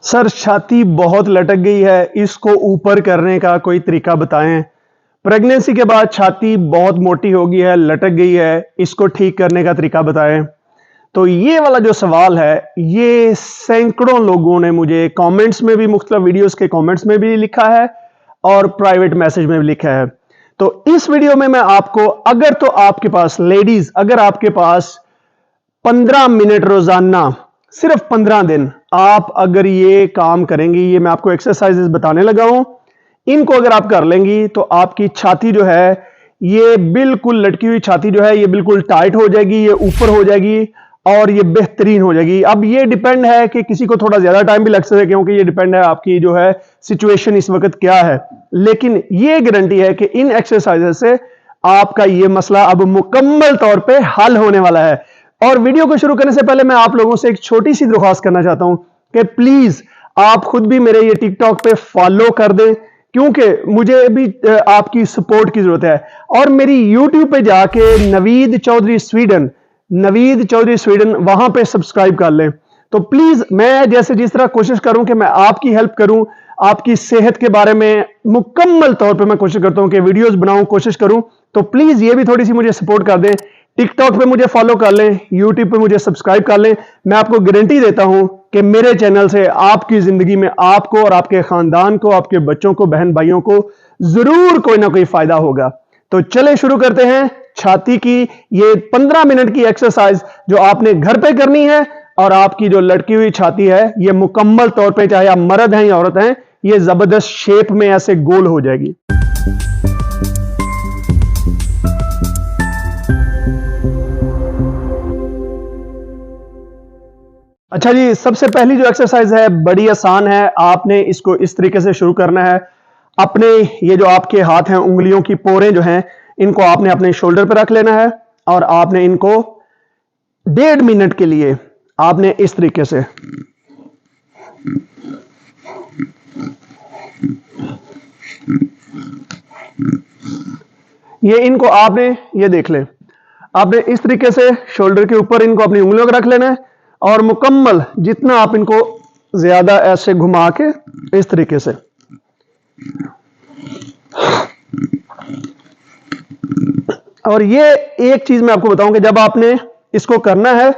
Sir छाती बहुत लटक गई है, इसको ऊपर करने का कोई तरीका बताएं। प्रेगनेंसी के बाद छाती बहुत मोटी हो गई है, लटक गई है, इसको ठीक करने का तरीका बताएं। तो ये वाला जो सवाल है, ये सैकड़ों लोगों ने मुझे कमेंट्स में भी, मुख्तलिफ वीडियोस के कमेंट्स में भी लिखा है और प्राइवेट मैसेज में भी लिखा है। तो इस वीडियो में मैं आपको, अगर तो आपके पास लेडीज, अगर आपके पास 15 मिनट रोजाना, सिर्फ 15 दिन आप अगर ये काम करेंगी, ये मैं आपको एक्सरसाइजेस बताने लगा हूं, इनको अगर आप कर लेंगी तो आपकी छाती जो है, ये बिल्कुल लटकी हुई छाती जो है, ये बिल्कुल टाइट हो जाएगी, ये ऊपर हो जाएगी और ये बेहतरीन हो जाएगी। अब ये डिपेंड है कि किसी को थोड़ा ज्यादा टाइम भी लग सकता है, क्योंकि ये डिपेंड है आपकी जो है सिचुएशन इस वक्त क्या है, लेकिन ये गारंटी है कि इन एक्सरसाइजेस से आपका ये मसला अब मुकम्मल तौर पे हल होने वाला है। और वीडियो को शुरू करने से पहले मैं आप लोगों से एक छोटी सी दरख्वास्त करना चाहता हूं कि प्लीज आप खुद भी मेरे ये टिकटॉक पे फॉलो कर दें, क्योंकि मुझे भी आपकी सपोर्ट की जरूरत है। और मेरी यूट्यूब पे जाके नवीद चौधरी स्वीडन वहां पे सब्सक्राइब कर लें। तो प्लीज, मैं जैसे जिस तरह कोशिश करूं कि मैं आपकी हेल्प करूं, आपकी सेहत के बारे में मुकम्मल तौर पे मैं कोशिश करता हूं कि वीडियोस बनाऊं, कोशिश करूं, तो प्लीज ये भी थोड़ी सी मुझे सपोर्ट कर दें। टिकटॉक पे मुझे फॉलो कर लें, यूट्यूब पे मुझे सब्सक्राइब कर लें। मैं आपको गारंटी देता हूं कि मेरे चैनल से आपकी जिंदगी में, आपको और आपके खानदान को, आपके बच्चों को, बहन भाइयों को जरूर कोई ना कोई फायदा होगा। तो चले शुरू करते हैं छाती की ये 15 मिनट की एक्सरसाइज जो आपने घर पे करनी है, और आपकी जो लटकी हुई छाती है ये मुकम्मल तौर पे, चाहे आप मर्द हैं या औरत हैं, ये जबरदस्त शेप में ऐसे गोल हो जाएगी। अच्छा जी, सबसे पहली जो एक्सरसाइज है बड़ी आसान है। आपने इसको इस तरीके से शुरू करना है। अपने ये जो आपके हाथ हैं, उंगलियों की पोरें जो हैं, इनको आपने अपने शोल्डर पर रख लेना है और आपने इनको 1.5 मिनट के लिए आपने इस तरीके से ये इनको आपने, ये देख ले, आपने इस तरीके से शोल्डर के ऊपर इनको अपनी उंगलियों को रख लेना है और मुकम्मल जितना आप इनको ज्यादा ऐसे घुमा के इस तरीके से, और ये एक चीज मैं आपको बताऊं कि जब आपने इसको करना है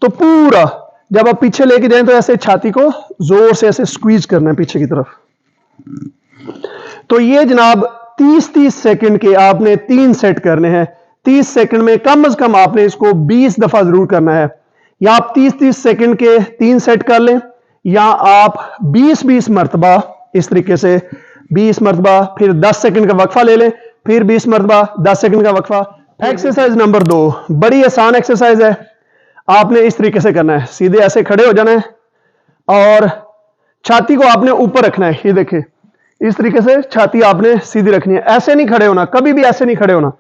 तो पूरा, जब आप पीछे लेके जाएं तो ऐसे छाती को जोर से ऐसे स्क्वीज करना है पीछे की तरफ। तो ये जनाब 30-30 सेकंड के आपने 3 सेट करने हैं। 30 सेकंड में कम से कम आपने इसको 20 दफा जरूर करना है। या आप 30-30 सेकंड के 3 सेट कर लें, या आप 20-20 मरतबा इस तरीके से 20 मरतबा, फिर 10 सेकंड का वक्फा ले लें, फिर 20 मरतबा 10 सेकंड का वक्फा। एक्सरसाइज नंबर 2 बड़ी आसान एक्सरसाइज है। आपने इस तरीके से करना है, सीधे ऐसे खड़े हो जाना है और छाती को आपने ऊपर रखना है। ये देखें, इस तरीके से छाती आपने सीधी रखनी है, ऐसे नहीं खड़े होना, कभी भी ऐसे नहीं खड़े होना।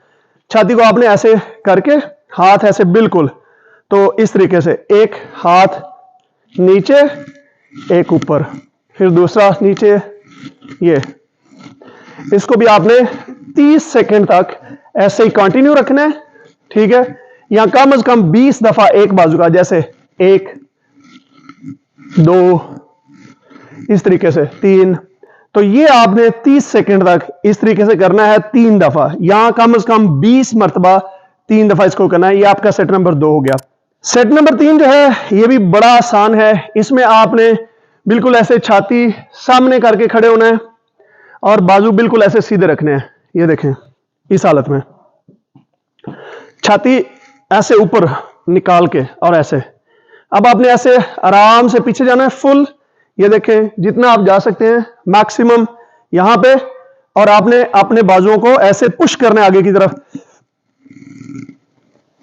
छाती को आपने ऐसे करके, हाथ ऐसे बिल्कुल, तो इस तरीके से एक हाथ नीचे, एक ऊपर, फिर दूसरा नीचे, ये इसको भी आपने 30 सेकंड तक ऐसे ही कंटिन्यू रखना है, ठीक है। या कम से कम 20 दफा एक बाजू का, जैसे 1 2 इस तरीके से 3। तो ये आपने 30 सेकंड तक इस तरीके से करना है 3 दफा, या कम से कम 20 मरतबा 3 दफा इसको करना है। ये आपका सेट नंबर 2 हो गया। सेट नंबर 3 जो है ये भी बड़ा आसान है। इसमें आपने बिल्कुल ऐसे छाती सामने करके खड़े होना है और बाजू बिल्कुल ऐसे सीधे रखने हैं। ये देखें, इस हालत में छाती ऐसे ऊपर निकाल के और ऐसे। अब आपने ऐसे आराम से पीछे जाना है फुल, ये देखें जितना आप जा सकते हैं मैक्सिमम यहां पे, और आपने अपने बाजुओं को ऐसे पुश करना है आगे की तरफ,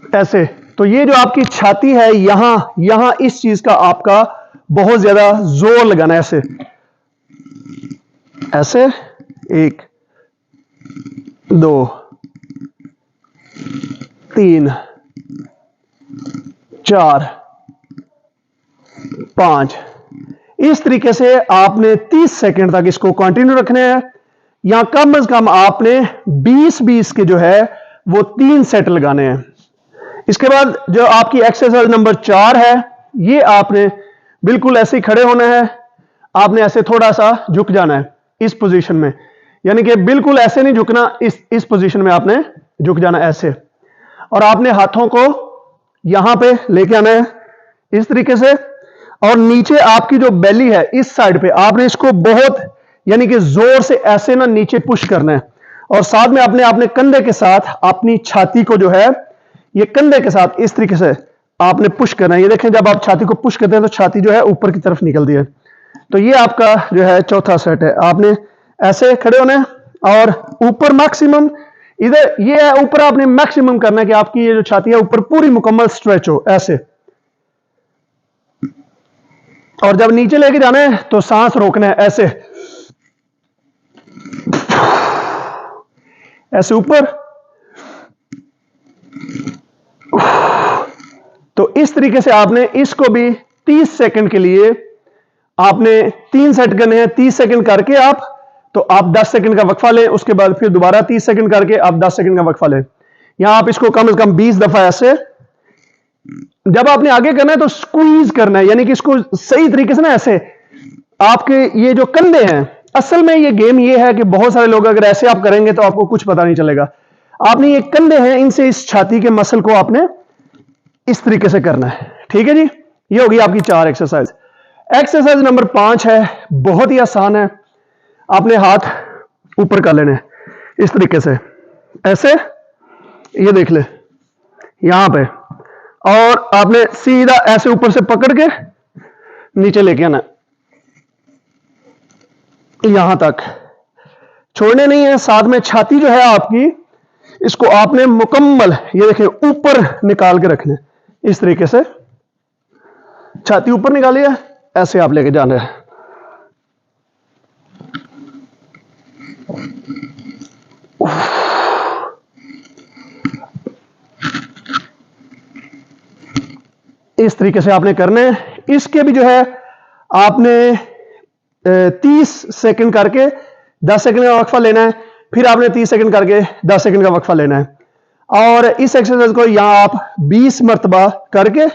ऐसे। तो ये जो आपकी छाती है, यहां इस चीज का आपका बहुत ज्यादा जोर लगाना है, ऐसे ऐसे 1 2 3 4 5 इस तरीके से आपने 30 सेकंड तक इसको कंटिन्यू रखने हैं। या कम से कम आपने 20-20 के जो है वो 3 सेट लगाने हैं। इसके बाद जो आपकी एक्सरसाइज नंबर 4 है, ये आपने बिल्कुल ऐसे ही खड़े होना है आपने ऐसे थोड़ा सा झुक जाना है इस पोजीशन में, यानी कि बिल्कुल ऐसे नहीं झुकना, इस पोजीशन में आपने झुक जाना ऐसे। और आपने हाथों को यहां पे लेके आना है इस तरीके से, और नीचे आपकी जो बेली है इस साइड पे आपने इसको बहुत यानी कि जोर से ऐसे ना नीचे पुश करना है। और साथ में आपने अपने कंधे के साथ अपनी छाती को जो है ये कंधे के साथ इस तरीके से आपने पुश करना है। ये देखें, जब आप छाती को पुश करते हैं तो छाती जो है ऊपर की तरफ निकलती है। तो ये आपका जो है चौथा सेट है। आपने ऐसे खड़े होना है और ऊपर मैक्सिमम इधर ये है, ऊपर आपने मैक्सिमम करना है कि आपकी ये जो छाती है ऊपर पूरी मुकम्मल स्ट्रेच हो ऐसे। और जब नीचे लेके जाना है तो सांस रोकना है ऐसे, ऐसे ऊपर। तो इस तरीके से आपने इसको भी 30 सेकंड के लिए आपने 3 सेट करने हैं। 30 सेकंड करके तो आप 10 सेकंड का वक्फा लें, उसके बाद फिर दोबारा 30 सेकंड करके आप 10 सेकंड का वक्फा लें। यहां आप इसको कम से कम 20 दफा ऐसे। जब आपने आगे करना है तो स्क्वीज करना है, यानी कि इसको सही तरीके से ना ऐसे आपके ये जो कंधे हैं, असल में ये गेम ये है कि बहुत सारे लोग अगर ऐसे आप करेंगे तो आपको कुछ पता नहीं चलेगा। आपने ये कंधे हैं, इनसे इस छाती के मसल को आपने इस तरीके से करना है। ठीक है जी, ये होगी आपकी 4 एक्सरसाइज। एक्सरसाइज नंबर 5 है, बहुत ही आसान है। आपने हाथ ऊपर कर लेने इस तरीके से ऐसे, ये देख ले यहां पे, और आपने सीधा ऐसे ऊपर से पकड़ के नीचे लेके आना यहां तक, छोड़ने नहीं है। साथ में छाती जो है आपकी, इसको आपने मुकम्मल ये देखें ऊपर निकाल के रखना है इस तरीके से। छाती ऊपर निकालिए, ऐसे आप लेके जाना है। इस तरीके से आपने करने हैं। इसके भी जो है आपने 30 सेकंड करके 10 सेकंड का वक्फा लेना है, फिर आपने 30 सेकंड करके 10 सेकंड का वक्फा लेना है। और इस एक्सरसाइज को यहां आप 20 मरतबा करके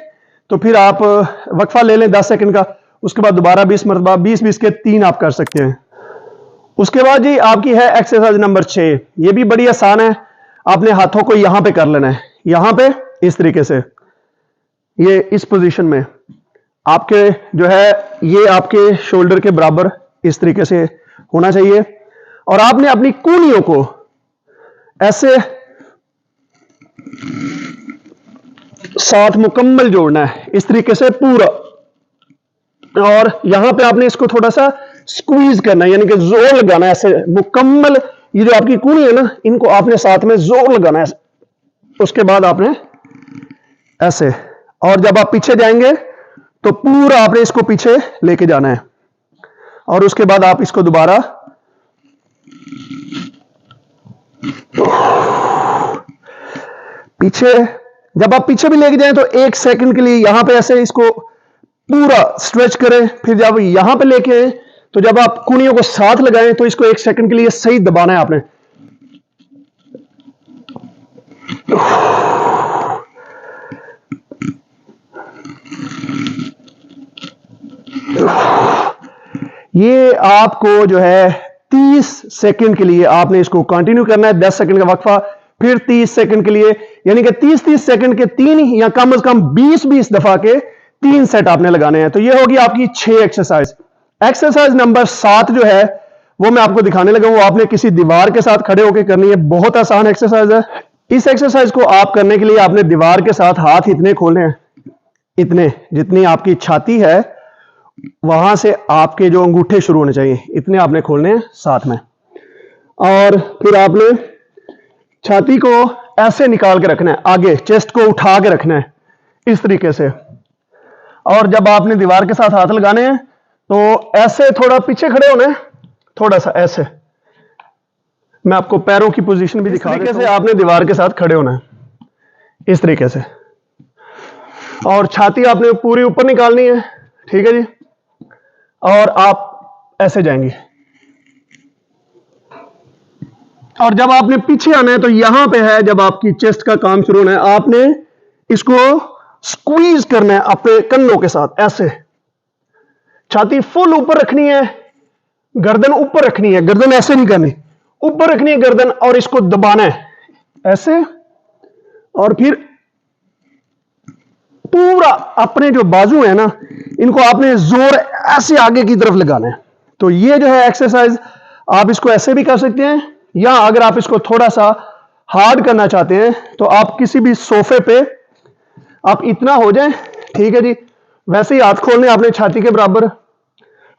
तो फिर आप वक्फा ले लें 10 सेकंड का, उसके बाद दोबारा 20 मरतबा, 20-20 के 3 आप कर सकते हैं। उसके बाद जी आपकी है एक्सरसाइज नंबर 6। ये भी बड़ी आसान है। आपने हाथों को यहां पे कर लेना है, यहां पे इस तरीके से, ये इस पोजीशन में आपके जो है ये आपके शोल्डर के बराबर इस तरीके से होना चाहिए। और आपने अपनी कूहनियों को ऐसे साथ मुकम्मल जोड़ना है इस तरीके से पूरा, और यहां पे आपने इसको थोड़ा सा स्क्वीज करना है, यानी कि जोर लगाना है ऐसे मुकम्मल। ये जो आपकी कूहनी है ना, इनको आपने साथ में जोर लगाना है। उसके बाद आपने ऐसे, और जब आप पीछे जाएंगे तो पूरा आपने इसको पीछे लेके जाना है। और उसके बाद आप इसको दोबारा पीछे, जब आप पीछे भी लेके जाएं तो 1 सेकंड के लिए यहां पे ऐसे इसको पूरा स्ट्रेच करें। फिर जब यहां पे लेके आए तो जब आप कूहनियों को साथ लगाएं तो इसको 1 सेकंड के लिए सही दबाना है आपने। ये आपको जो है 30 सेकंड के लिए आपने इसको कंटिन्यू करना है। 10 सेकंड का वक्फा, फिर 30 सेकंड के लिए, यानी कि 30-30 सेकंड के 3 या कम से कम 20-20 दफा के 3 सेट आपने लगाने हैं। तो ये होगी आपकी 6 एक्सरसाइज। एक्सरसाइज नंबर 7 जो है वो मैं आपको दिखाने लगा, वो आपने किसी दीवार के साथ खड़े होकर करनी है। बहुत आसान एक्सरसाइज है। इस एक्सरसाइज को आप करने के लिए आपने दीवार के साथ हाथ इतने खोले हैं, इतने जितनी आपकी छाती है वहां से आपके जो अंगूठे शुरू होने चाहिए, इतने आपने खोलने हैं साथ में। और फिर आपने छाती को ऐसे निकाल के रखना है, आगे चेस्ट को उठा के रखना है इस तरीके से। और जब आपने दीवार के साथ हाथ लगाने हैं तो ऐसे थोड़ा पीछे खड़े होना है, थोड़ा सा ऐसे। मैं आपको पैरों की पोजीशन भी दिखा देता हूं। आपने दीवार के साथ खड़े होना है इस तरीके से, और छाती आपने पूरी ऊपर निकालनी है। ठीक है जी, और आप ऐसे जाएंगे। और जब आपने पीछे आना है तो यहां पे है जब आपकी चेस्ट का काम शुरू होना है, आपने इसको स्क्वीज करना है अपने कंधों के साथ ऐसे। छाती फुल ऊपर रखनी है, गर्दन ऊपर रखनी है, गर्दन ऐसे नहीं करनी, ऊपर रखनी है गर्दन और इसको दबाना है ऐसे, और फिर पूरा अपने जो बाजू है ना इनको आपने जोर ऐसे आगे की तरफ लगाना है। तो ये जो है एक्सरसाइज आप इसको ऐसे भी कर सकते हैं, या अगर आप इसको थोड़ा सा हार्ड करना चाहते हैं तो आप किसी भी सोफे पे आप इतना हो जाए, ठीक है जी, वैसे ही हाथ खोलने अपने छाती के बराबर,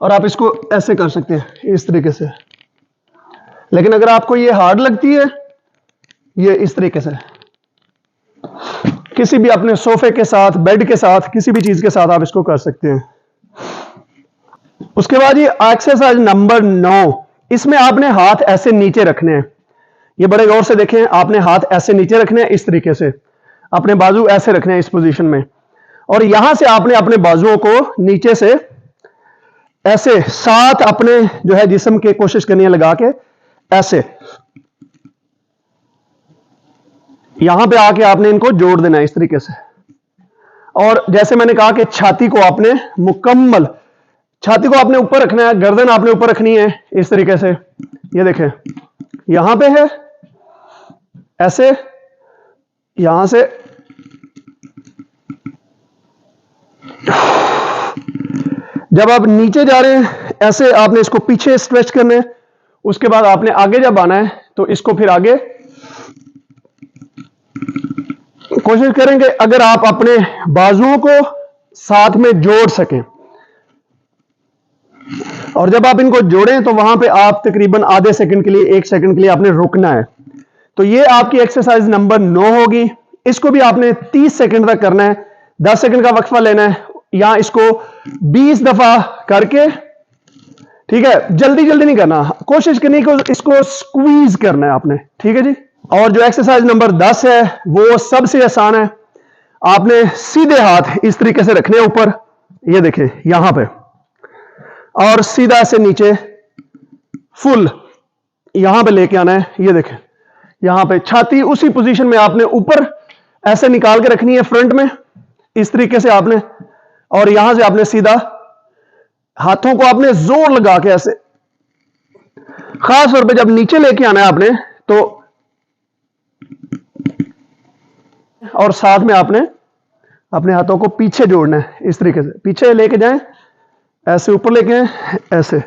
और आप इसको ऐसे कर सकते हैं इस तरीके से। लेकिन अगर आपको ये हार्ड लगती है, ये इस तरीके से किसी भी अपने सोफे के साथ, बेड के साथ, किसी भी चीज के साथ आप इसको कर सकते हैं। उसके बाद ये एक्सरसाइज नंबर 9, इसमें आपने हाथ ऐसे नीचे रखने हैं। ये बड़े गौर से देखें, आपने हाथ ऐसे नीचे रखने हैं इस तरीके से, अपने बाजू ऐसे रखने हैं इस पोजीशन में, और यहां से आपने अपने बाजुओं को नीचे से ऐसे साथ अपने जो है जिस्म के कोशिश करनी है लगा के ऐसे, यहां पे आके आपने इनको जोड़ देना है इस तरीके से। और जैसे मैंने कहा कि छाती को आपने मुकम्मल, छाती को आपने ऊपर रखना है, गर्दन आपने ऊपर रखनी है इस तरीके से। ये देखें यहां पे है ऐसे, यहां से जब आप नीचे जा रहे हैं ऐसे आपने इसको पीछे स्ट्रेच करना है। उसके बाद आपने आगे जब आना है तो इसको फिर आगे कोशिश करेंगे अगर आप अपने बाजुओं को साथ में जोड़ सकें, और जब आप इनको जोड़ें तो वहां पे आप तकरीबन आधे सेकंड के लिए, 1 सेकंड के लिए आपने रुकना है। तो ये आपकी एक्सरसाइज नंबर 9 होगी। इसको भी आपने 30 सेकंड तक करना है, 10 सेकंड का वक्फा लेना है, या इसको 20 दफा करके, ठीक है, जल्दी जल्दी नहीं करना, कोशिश करनी को इसको स्क्वीज करना है आपने, ठीक है जी। और जो एक्सरसाइज नंबर 10 है वो सबसे आसान है। आपने सीधे हाथ इस तरीके से रखने ऊपर, ये देखें यहां पे, और सीधा से नीचे फुल यहां पे लेके आना है। ये देखें यहां पे छाती उसी पोजीशन में आपने ऊपर ऐसे निकाल के रखनी है फ्रंट में इस तरीके से आपने, और यहां से आपने सीधा हाथों को आपने जोर लगा के ऐसे, खास तौर पे जब नीचे लेके आना है आपने तो, और साथ में आपने अपने हाथों को पीछे जोड़ना है इस तरीके से, पीछे लेके जाएं ऐसे, ऊपर लेके आए ऐसे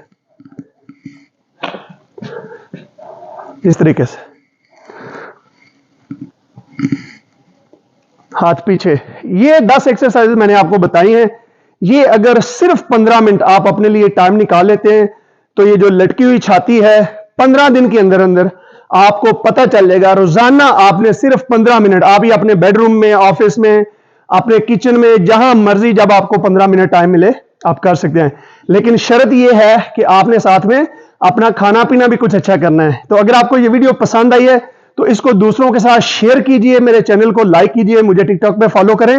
इस तरीके से, हाथ पीछे। ये 10 एक्सरसाइज मैंने आपको बताई हैं। ये अगर सिर्फ 15 मिनट आप अपने लिए टाइम निकाल लेते हैं तो ये जो लटकी हुई छाती है 15 दिन के अंदर अंदर आपको पता चल जाएगा। रोजाना आपने सिर्फ 15 मिनट, आप ही अपने बेडरूम में, ऑफिस में, अपने किचन में, जहां मर्जी जब आपको 15 मिनट टाइम मिले आप कर सकते हैं। लेकिन शर्त यह है कि आपने साथ में अपना खाना पीना भी कुछ अच्छा करना है। तो अगर आपको यह वीडियो पसंद आई है तो इसको दूसरों के साथ शेयर कीजिए, मेरे चैनल को लाइक कीजिए, मुझे टिकटॉक पे फॉलो करें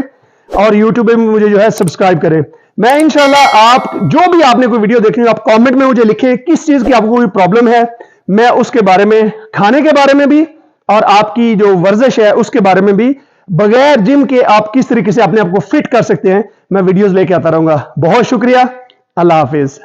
और यूट्यूब पे मुझे जो है सब्सक्राइब करें। मैं इंशाल्लाह आप जो भी आपने कोई वीडियो देखी आप कमेंट में मुझे लिखें किस चीज की आपको कोई प्रॉब्लम है, मैं उसके बारे में, खाने के बारे में भी और आपकी जो वर्जिश है उसके बारे में भी, बगैर जिम के आप किस तरीके से अपने आप को फिट कर सकते हैं, मैं वीडियोस लेके आता रहूंगा। बहुत शुक्रिया, अल्लाह हाफिज।